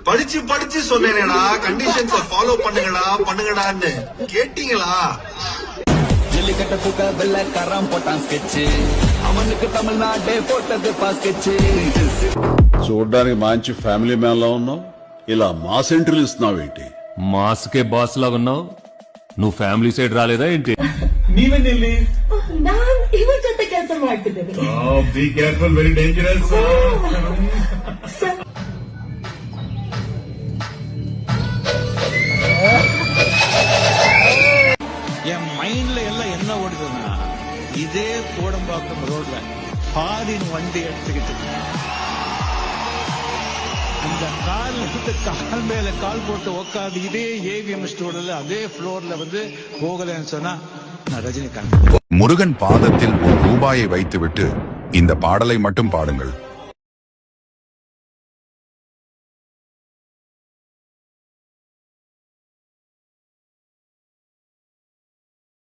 படிச்சு படிச்சு சொன்னேனேடா, conditions follow பண்ணுங்கடான்னு கேட்டீங்களா? ஜல்லிக்கட்ட தூக்க வெள்ளக்காரன் போட்டான் ஸ்கெட்ச், அவனுக்கு தமிழ்நாடே போட்டது ஸ்கெட்ச். చూడ్డానికి మంచి ఫ్యామిలీ మ్యాన్ లా ఉన్నావు, ఇలా మాస్ ఎంట్రీలు ఇస్తున్నావేంటి? మాస్ కే బాస్ లాగా ఉన్నావు. నువ్వు ఫ్యామిలీ సైడ్ రాలేదా ఏంటి? ನೀವೇನಿಲ್ಲಿ? ನಾನ್ ಇವ್ರ ಜೊತೆ ಕೆಲಸ ಮಾಡ್ತಿದ್ದೇನೆ. Be careful, very dangerous. என் மைண்ட்ல எல்லாம் என்ன ஓடுதுன்னா, இதே கோடம்பாக்கம் ரோட்ல ஃபாரின் வண்டி எடுத்துக்கிட்டு அந்த கால் மேல கால் போட்டு உட்காந்து இதே ஏவிஎம் ஸ்டோர்ல அதே ஃப்ளோர்ல போகலன்னு சொன்னா நான் ரஜினிகாந்த். முருகன் பாதத்தில் ஒரு ரூபாயை வைத்துவிட்டு இந்த பாடலை மட்டும் பாடுங்கள்.